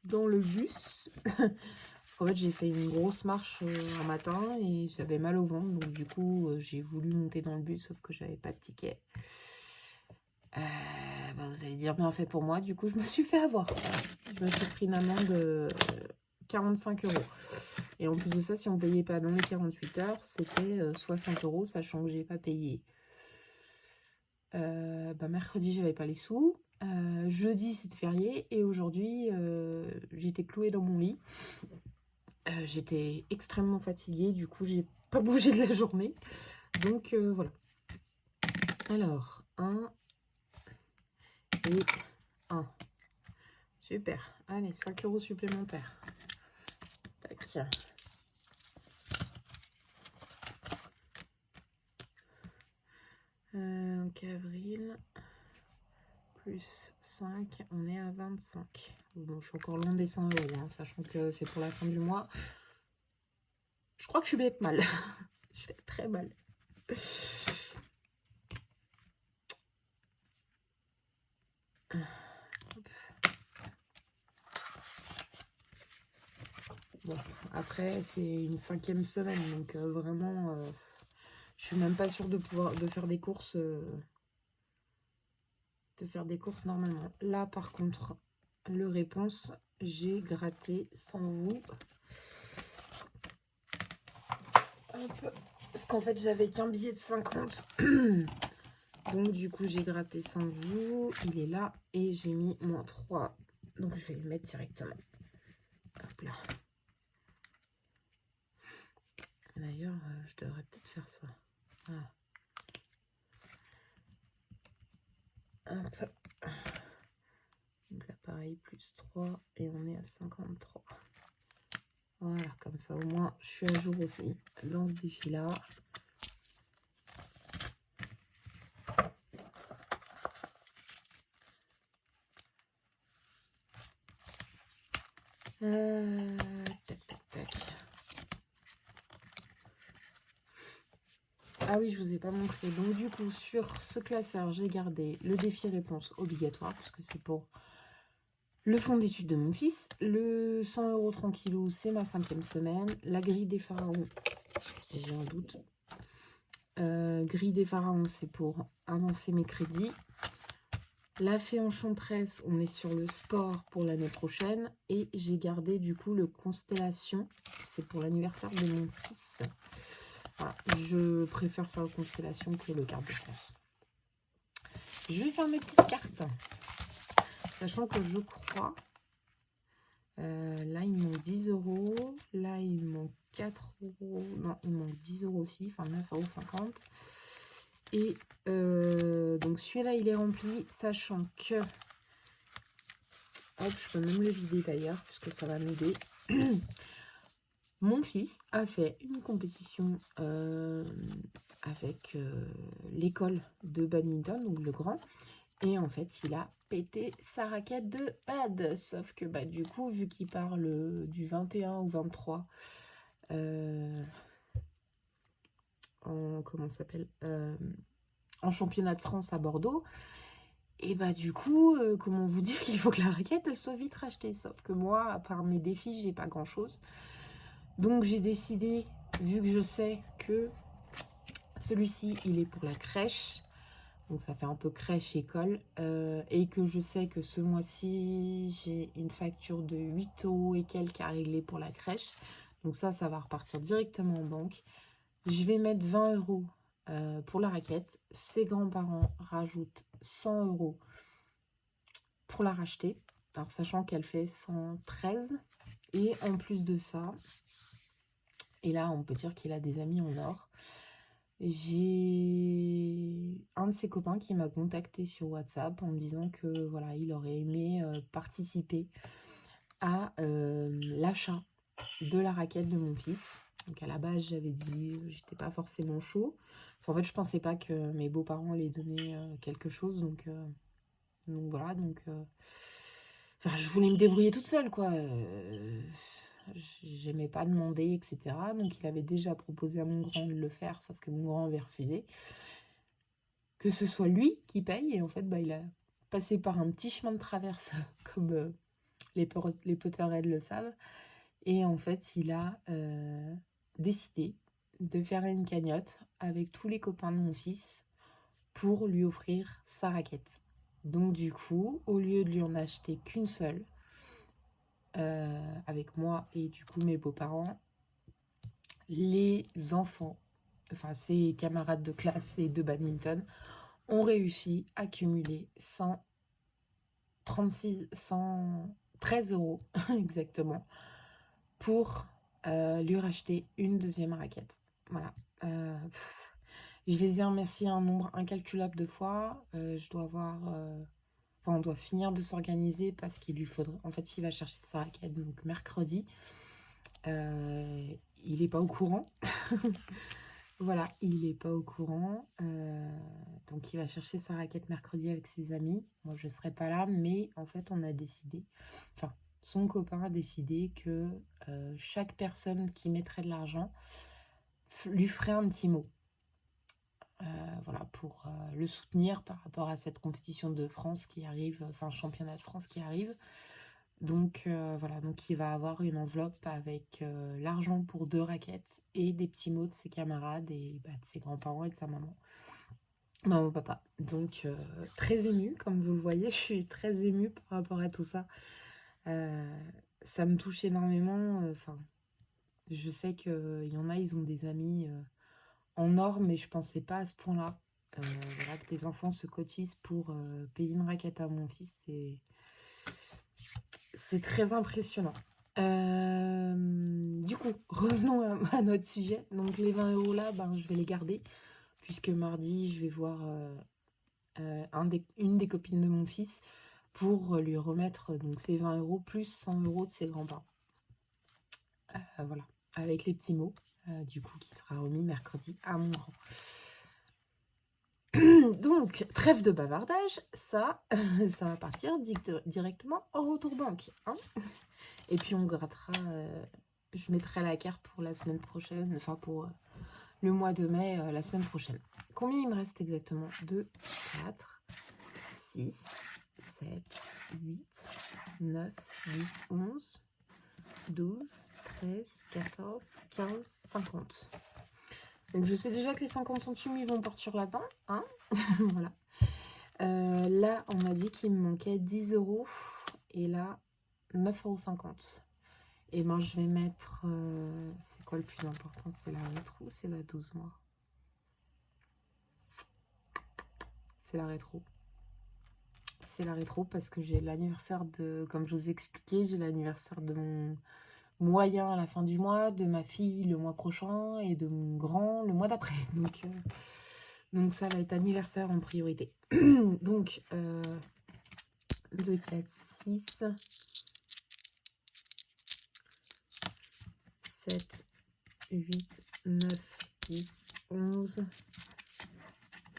dans le bus. Parce qu'en fait, j'ai fait une grosse marche un matin et j'avais mal au ventre. Donc, du coup, j'ai voulu monter dans le bus, sauf que j'avais pas de ticket. Bah, vous allez dire bien fait pour moi. Du coup, je me suis fait avoir. Je me suis pris une amende de 45 euros. Et en plus de ça, si on ne payait pas dans les 48 heures, c'était 60 euros, sachant que j'ai pas payé. Bah, mercredi, j'avais pas les sous. Jeudi, c'était férié. Et aujourd'hui, j'étais clouée dans mon lit. J'étais extrêmement fatiguée, du coup, j'ai pas bougé de la journée. Donc, voilà. Alors, 1 et 1. Super. Allez, 5 € supplémentaires. Tac. Donc, avril, plus 5, on est à 25. Bon, je suis encore loin des 100 €, hein, sachant que c'est pour la fin du mois. Je crois que je vais être mal. Je vais être très mal. Bon, après, c'est une 5e semaine, donc vraiment, je suis même pas sûre de pouvoir faire des courses, normalement. Là, par contre, le réponse, j'ai gratté sans vous. Hop. Parce qu'en fait, j'avais qu'un billet de 50. Donc, du coup, j'ai gratté sans vous. Il est là. Et j'ai mis -3. Donc, je vais le mettre directement. Hop là. D'ailleurs, je devrais peut-être faire ça. Voilà. Hop. Donc là, pareil, plus 3. Et on est à 53. Voilà, comme ça, au moins, je suis à jour aussi dans ce défi-là. Tac, tac, tac. Ah oui, je vous ai pas montré. Donc du coup, sur ce classeur, j'ai gardé le défi réponse obligatoire, parce que c'est pour le fonds d'études de mon fils. Le 100 € tranquillou, c'est ma 5e semaine. La grille des pharaons, j'ai un doute. Grille des pharaons, c'est pour avancer mes crédits. La fée enchanteresse, on est sur le sport pour l'année prochaine. Et j'ai gardé du coup le constellation, c'est pour l'anniversaire de mon fils. Voilà, je préfère faire la constellation que le carte de France. Je vais faire mes petites cartes. Sachant que je crois... là, il me manque 10 €. Là, il me manque 4 €. Non, il me manque 10 € aussi. Enfin, 9,50 €. Et donc, celui-là, il est rempli. Sachant que... Hop, je peux même le vider d'ailleurs, puisque ça va m'aider. Mon fils a fait une compétition avec l'école de badminton, donc le grand. Et en fait, il a pété sa raquette de pad. Sauf que bah, du coup, vu qu'il parle du 21 ou 23 comment ça s'appelle en championnat de France à Bordeaux, et bah du coup, comment vous dire qu'il faut que la raquette, elle soit vite rachetée. Sauf que moi, à part mes défis, j'ai pas grand-chose. Donc j'ai décidé, vu que je sais que celui-ci, il est pour la crèche, donc ça fait un peu crèche-école, et que je sais que ce mois-ci, j'ai une facture de 8 € et quelques à régler pour la crèche. Donc ça va repartir directement en banque. Je vais mettre 20 € pour la raquette. Ses grands-parents rajoutent 100 € pour la racheter. Alors sachant qu'elle fait 113. Et en plus de ça, et là on peut dire qu'il a des amis en or. J'ai un de ses copains qui m'a contacté sur WhatsApp en me disant que voilà, il aurait aimé participer à l'achat de la raquette de mon fils. Donc à la base, j'avais dit, j'étais pas forcément chaud. Parce qu'en fait, je pensais pas que mes beaux-parents allaient donner quelque chose. Donc voilà, enfin, je voulais me débrouiller toute seule, quoi. J'aimais pas demander, etc. Donc il avait déjà proposé à mon grand de le faire, sauf que mon grand avait refusé. Que ce soit lui qui paye, et en fait, bah, il a passé par un petit chemin de traverse, comme les Potterheads le savent. Et en fait, il a décidé de faire une cagnotte avec tous les copains de mon fils pour lui offrir sa raquette. Donc du coup, au lieu de lui en acheter qu'une seule, avec moi et du coup mes beaux-parents, les enfants, enfin ses camarades de classe et de badminton, ont réussi à cumuler 113 € exactement pour lui racheter une deuxième raquette. Voilà. Je les ai remerciés un nombre incalculable de fois. Je dois avoir... Enfin, on doit finir de s'organiser parce qu'il lui faudrait... En fait, il va chercher sa raquette donc mercredi. Il n'est pas au courant. Voilà, il n'est pas au courant. Donc, il va chercher sa raquette mercredi avec ses amis. Moi, je ne serai pas là, mais en fait, on a décidé... Enfin, son copain a décidé que chaque personne qui mettrait de l'argent lui ferait un petit mot. Voilà, pour le soutenir par rapport à cette compétition de France qui arrive, enfin, championnat de France qui arrive. Donc voilà, donc il va avoir une enveloppe avec l'argent pour 2 raquettes et des petits mots de ses camarades et de ses grands-parents et de sa maman. Maman, papa. Donc très émue, comme vous le voyez, je suis très émue par rapport à tout ça. Ça me touche énormément. Enfin, je sais qu'il y en a, ils ont des amis en or, mais je pensais pas à ce point-là. Voilà, que des enfants se cotisent pour payer une raquette à mon fils, c'est très impressionnant. Du coup, revenons à notre sujet. Donc les 20 € là, je vais les garder, puisque mardi, je vais voir une des copines de mon fils pour lui remettre donc ces 20 € plus 100 € de ses grands-parents. Voilà, avec les petits mots, du coup, qui sera remis mercredi à mon grand. Donc, trêve de bavardage, ça va partir directement en retour banque. Hein, et puis, on grattera, je mettrai la carte pour la semaine prochaine, enfin pour le mois de mai, la semaine prochaine. Combien il me reste exactement? 2, 4, 6, 7, 8, 9, 10, 11, 12, 13, 14, 15, 50. Donc, je sais déjà que les 50 centimes, ils vont partir là-dedans. Hein. Voilà. Là, on m'a dit qu'il me manquait 10 €. Et là, 9,50 €. Et ben, je vais mettre... c'est quoi le plus important? C'est la rétro ou c'est la 12 mois? C'est la rétro. C'est la rétro parce que j'ai l'anniversaire de... Comme je vous ai expliqué, j'ai l'anniversaire de mon moyen à la fin du mois, de ma fille le mois prochain et de mon grand le mois d'après. Donc ça va être anniversaire en priorité. Donc, 2, 4, 6, 7, 8, 9, 10, 11,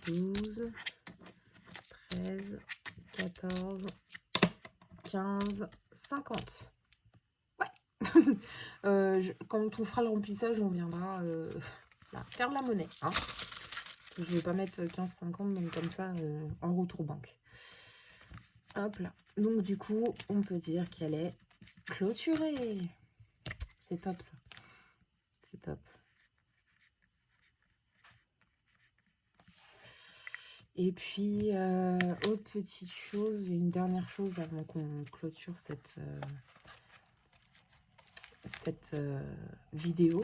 12, 13, 14, 15, 50. Ouais. Quand on fera le remplissage, on viendra là, faire de la monnaie. Hein. Je ne vais pas mettre 15,50, donc comme ça, en retour banque. Hop là. Donc du coup, on peut dire qu'elle est clôturée. C'est top ça. C'est top. Et puis, autre petite chose, une dernière chose avant qu'on clôture cette vidéo.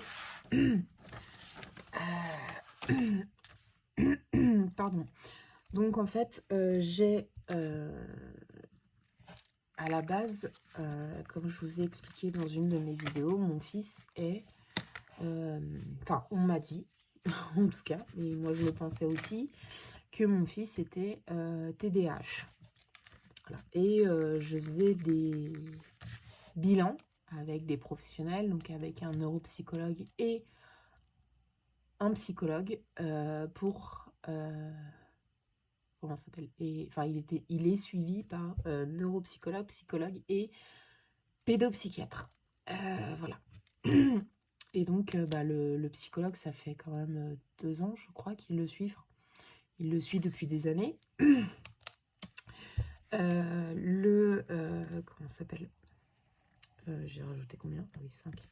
Pardon. Donc en fait, j'ai à la base, comme je vous ai expliqué dans une de mes vidéos, mon fils est... Enfin, on m'a dit, en tout cas, et moi je le pensais aussi, que mon fils était TDAH. Voilà. Et je faisais des bilans avec des professionnels, donc avec un neuropsychologue et un psychologue pour... comment ça s'appelle? Enfin, il est suivi par neuropsychologue, psychologue et pédopsychiatre. Voilà. Et donc, le psychologue, ça fait quand même 2 ans, je crois, qu'il le suit. Enfin, il le suit depuis des années. Comment ça s'appelle? J'ai rajouté combien? Ah oui, 5.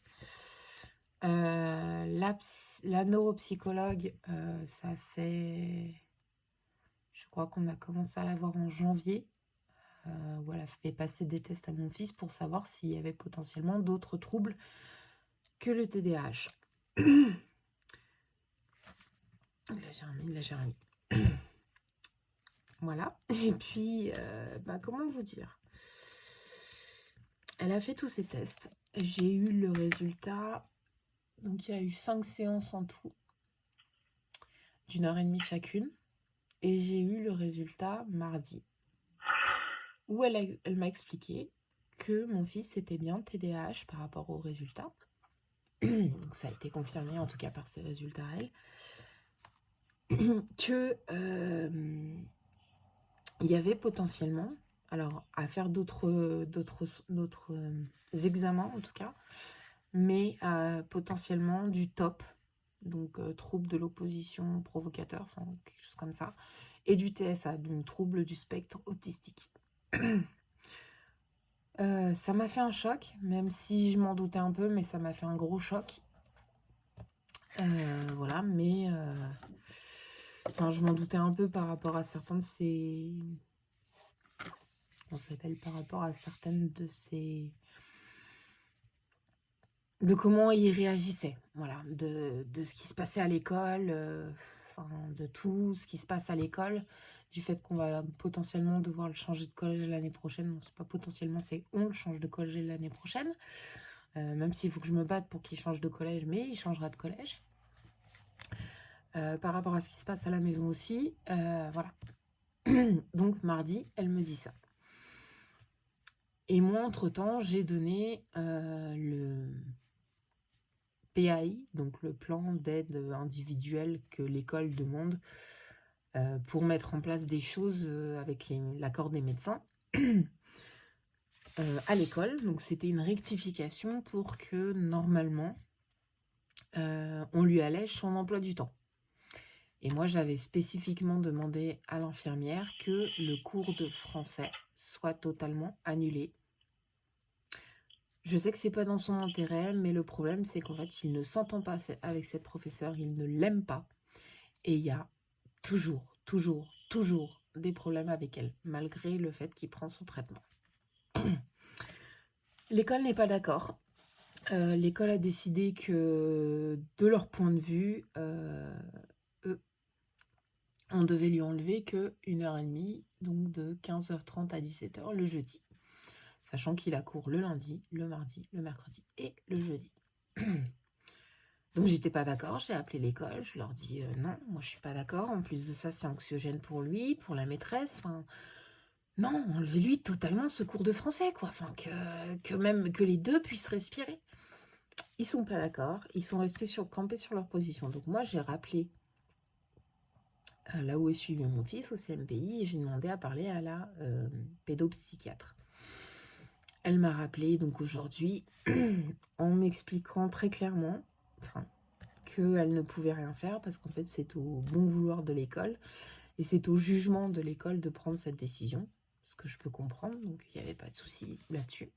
La neuropsychologue, ça fait... Je crois qu'on a commencé à la voir en janvier. Où elle a fait passer des tests à mon fils pour savoir s'il y avait potentiellement d'autres troubles que le TDAH. Là, j'ai remis. Voilà. Et puis, comment vous dire? Elle a fait tous ces tests. J'ai eu le résultat Donc, il y a eu 5 séances en tout, d'1 h 30 chacune. Et j'ai eu le résultat mardi, où elle m'a expliqué que mon fils était bien TDAH par rapport aux résultats. Donc, ça a été confirmé, en tout cas par ses résultats à elle, que il y avait potentiellement, alors à faire d'autres examens en tout cas, mais potentiellement du TOP, donc trouble de l'opposition provocateur, enfin quelque chose comme ça, et du TSA, donc trouble du spectre autistique. Ça m'a fait un choc, même si je m'en doutais un peu, mais ça m'a fait un gros choc. Voilà, mais enfin, je m'en doutais un peu par rapport à certains de ces... On s'appelle par rapport à certaines de ces... De comment il réagissait, voilà, de ce qui se passait à l'école, enfin, de tout ce qui se passe à l'école, du fait qu'on va potentiellement devoir le changer de collège l'année prochaine. Bon, c'est pas potentiellement, c'est on le change de collège l'année prochaine, même s'il faut que je me batte pour qu'il change de collège, mais il changera de collège. Par rapport à ce qui se passe à la maison aussi, voilà. Donc mardi, elle me dit ça. Et moi, entre-temps, j'ai donné le PAI, donc le plan d'aide individuelle que l'école demande pour mettre en place des choses avec l'accord des médecins à l'école. Donc c'était une rectification pour que normalement on lui allège son emploi du temps. Et moi j'avais spécifiquement demandé à l'infirmière que le cours de français soit totalement annulé. Je sais que c'est pas dans son intérêt, mais le problème c'est qu'en fait il ne s'entend pas avec cette professeure, il ne l'aime pas. Et il y a toujours des problèmes avec elle, malgré le fait qu'il prend son traitement. L'école n'est pas d'accord. L'école a décidé que, de leur point de vue, eux, on devait lui enlever que 1 h 30, donc de 15 h 30 à 17 h le jeudi. Sachant qu'il a cours le lundi, le mardi, le mercredi et le jeudi. Donc j'étais pas d'accord, j'ai appelé l'école, je leur dis non, moi je suis pas d'accord, en plus de ça c'est anxiogène pour lui, pour la maîtresse, enfin non, enlevez-lui totalement ce cours de français quoi, enfin que même que les deux puissent respirer. Ils sont pas d'accord, ils sont restés campés sur leur position. Donc moi j'ai rappelé là où est suivi mon fils au CMPI et j'ai demandé à parler à la pédopsychiatre. Elle m'a rappelé donc aujourd'hui en m'expliquant très clairement, enfin, qu'elle ne pouvait rien faire parce qu'en fait c'est au bon vouloir de l'école et c'est au jugement de l'école de prendre cette décision, ce que je peux comprendre, donc il n'y avait pas de souci là-dessus.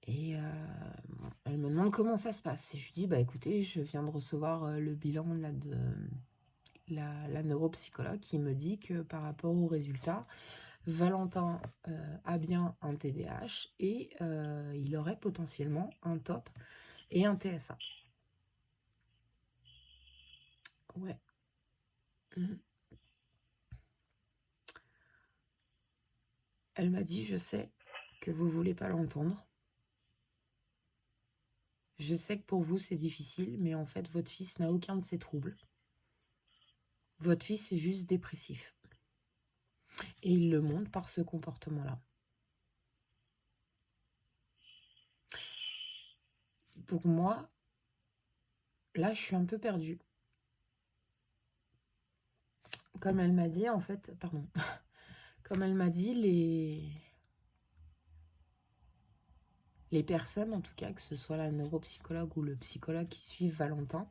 Et elle me demande comment ça se passe et je lui dis bah écoutez, je viens de recevoir le bilan là, de la neuropsychologue qui me dit que par rapport aux résultats, Valentin a bien un TDAH et il aurait potentiellement un TOP et un TSA. Ouais. Elle m'a dit, je sais que vous voulez pas l'entendre. Je sais que pour vous c'est difficile, mais en fait votre fils n'a aucun de ces troubles. Votre fils est juste dépressif. Et il le montre par ce comportement-là. Donc moi, là je suis un peu perdue. Comme elle m'a dit, en fait, pardon, comme elle m'a dit, les personnes, en tout cas, que ce soit la neuropsychologue ou le psychologue qui suivent Valentin,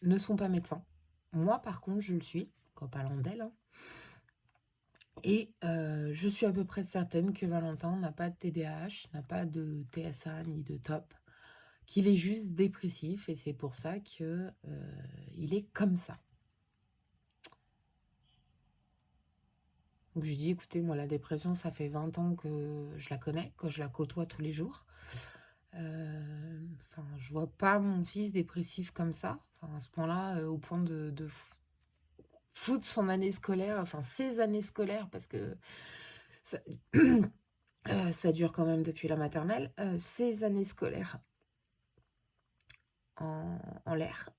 ne sont pas médecins. Moi, par contre, je le suis, quand parlant d'elle. Hein. Et je suis à peu près certaine que Valentin n'a pas de TDAH, n'a pas de TSA ni de TOP, qu'il est juste dépressif et c'est pour ça qu'il est comme ça. Donc je lui dis, écoutez, moi la dépression, ça fait 20 ans que je la connais, que je la côtoie tous les jours. Enfin, je vois pas mon fils dépressif comme ça, enfin, à ce point-là, au point de foutre son année scolaire, enfin ses années scolaires, parce que ça, ça dure quand même depuis la maternelle, ses années scolaires en l'air.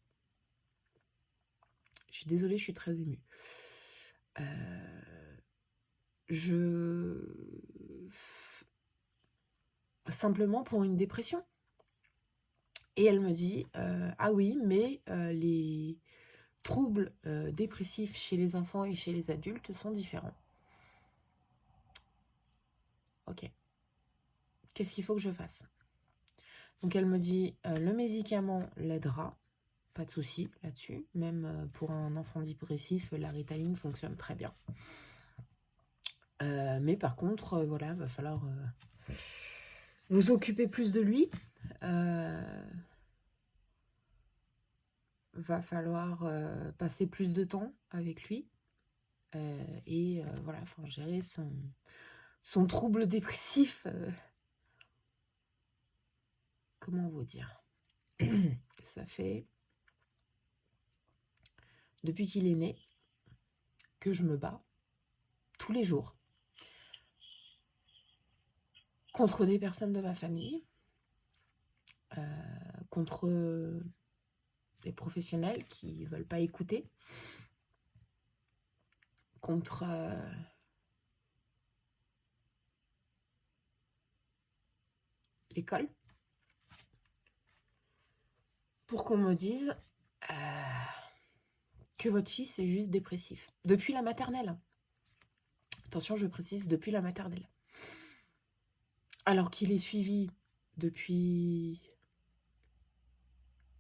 Je suis désolée, je suis très émue. Simplement pour une dépression. Et elle me dit, ah oui, mais les troubles dépressifs chez les enfants et chez les adultes sont différents. Ok. Qu'est-ce qu'il faut que je fasse? Donc elle me dit, le médicament l'aidera, pas de souci là-dessus. Même pour un enfant dépressif, la Ritaline fonctionne très bien. Mais par contre, voilà, va falloir vous occuper plus de lui. Va falloir passer plus de temps avec lui. Et voilà, enfin, gérer son trouble dépressif. Comment vous dire? Ça fait depuis qu'il est né que je me bats tous les jours contre des personnes de ma famille, contre des professionnels qui ne veulent pas écouter, contre l'école, pour qu'on me dise que votre fils est juste dépressif. Depuis la maternelle. Attention, je précise, depuis la maternelle. Alors qu'il est suivi depuis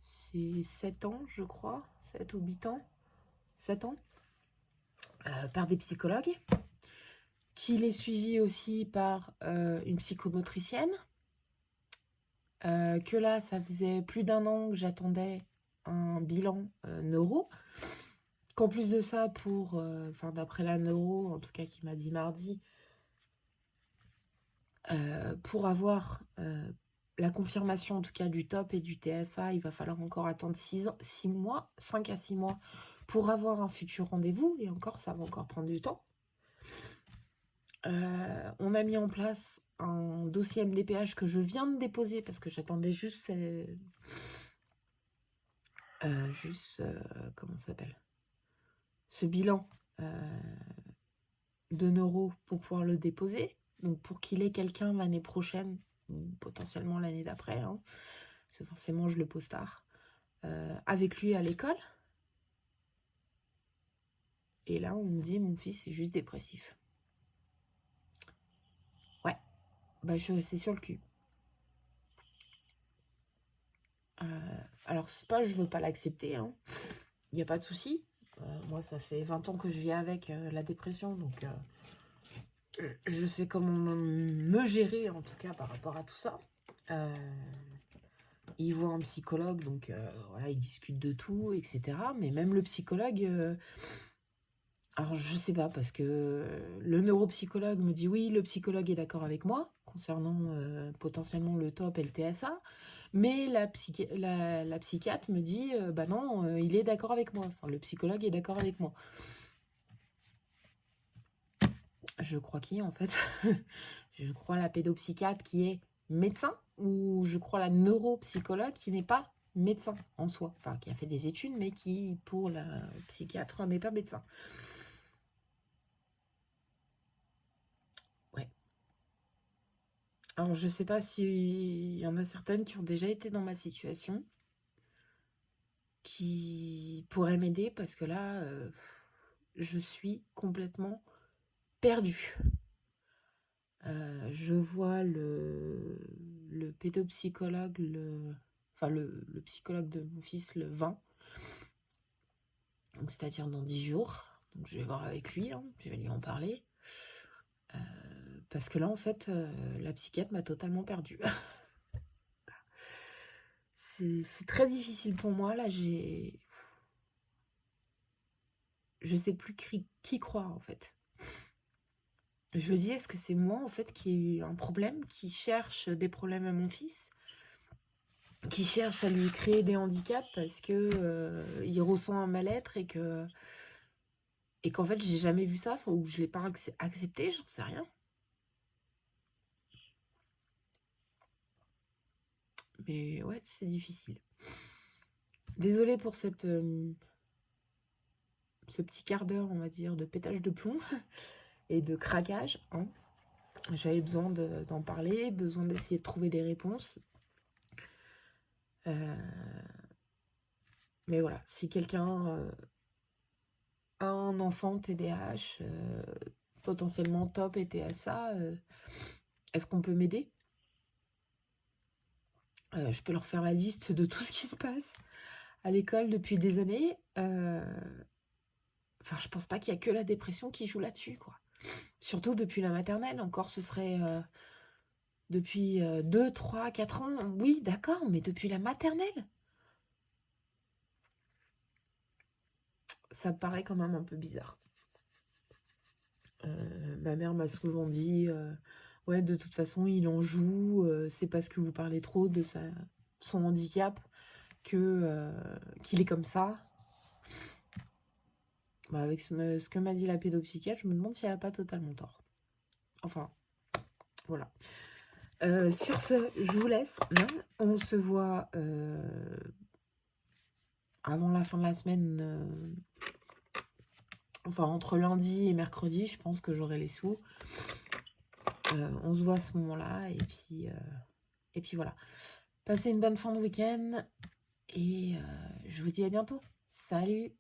7 ans, je crois, 7 ou 8 ans, 7 ans, par des psychologues, qu'il est suivi aussi par une psychomotricienne, que là, ça faisait plus d'1 an que j'attendais un bilan neuro, qu'en plus de ça, d'après la neuro, en tout cas qui m'a dit mardi, pour avoir la confirmation en tout cas du TOP et du TSA, il va falloir encore attendre 5 à 6 mois pour avoir un futur rendez-vous, et encore ça va encore prendre du temps. On a mis en place un dossier MDPH que je viens de déposer parce que j'attendais juste comment ça s'appelle, ce bilan de neuro pour pouvoir le déposer, donc pour qu'il ait quelqu'un l'année prochaine, ou potentiellement l'année d'après, hein, parce que forcément je le pose tard, avec lui à l'école. Et là on me dit mon fils est juste dépressif. Ouais, bah je suis restée sur le cul. Alors c'est pas je veux pas l'accepter, hein. Il n'y a pas de souci. Moi ça fait 20 ans que je vis avec la dépression, donc je sais comment me gérer en tout cas par rapport à tout ça. Il voit un psychologue, donc voilà, il discute de tout, etc. Mais même le psychologue, alors je sais pas, parce que le neuropsychologue me dit oui, le psychologue est d'accord avec moi concernant potentiellement le TOP et le TSA, mais la psychiatre me dit bah non, il est d'accord avec moi. Enfin, le psychologue est d'accord avec moi. Je crois qui en fait? Je crois la pédopsychiatre qui est médecin, ou je crois la neuropsychologue qui n'est pas médecin en soi, enfin qui a fait des études mais qui pour la psychiatre n'est pas médecin. Ouais. Alors je sais pas s'il y en a certaines qui ont déjà été dans ma situation qui pourraient m'aider, parce que là je suis complètement perdue. Je vois le pédopsychologue, le psychologue de mon fils le 20, c'est-à-dire dans 10 jours. Donc je vais voir avec lui, hein, je vais lui en parler. Parce que là, en fait, la psychiatre m'a totalement perdue. C'est très difficile pour moi. Là, je sais plus qui croire, en fait. Je me dis, est-ce que c'est moi, en fait, qui ai eu un problème, qui cherche des problèmes à mon fils, qui cherche à lui créer des handicaps parce que il ressent un mal-être et qu'en fait, j'ai jamais vu ça, ou je l'ai pas accepté, j'en sais rien. Mais ouais, c'est difficile. Désolée pour ce petit quart d'heure, on va dire, de pétage de plomb et de craquage, hein. J'avais besoin d'en parler, besoin d'essayer de trouver des réponses. Mais voilà, si quelqu'un a un enfant TDAH, potentiellement top et TSA, est-ce qu'on peut m'aider? Je peux leur faire la liste de tout ce qui se passe à l'école depuis des années. Enfin, je pense pas qu'il y a que la dépression qui joue là-dessus, quoi. Surtout depuis la maternelle, encore ce serait depuis 2, 3, 4 ans. Oui, d'accord, mais depuis la maternelle, ça me paraît quand même un peu bizarre. Ma mère m'a souvent dit ouais, de toute façon, il en joue, c'est parce que vous parlez trop de son handicap qu'il est comme ça. Bah, avec ce que m'a dit la pédopsychiatre, je me demande si elle n'a pas totalement tort. Enfin, voilà. Sur ce, je vous laisse. On se voit avant la fin de la semaine. Enfin, entre lundi et mercredi, je pense que j'aurai les sous. On se voit à ce moment-là. Et puis voilà. Passez une bonne fin de week-end. Et je vous dis à bientôt. Salut!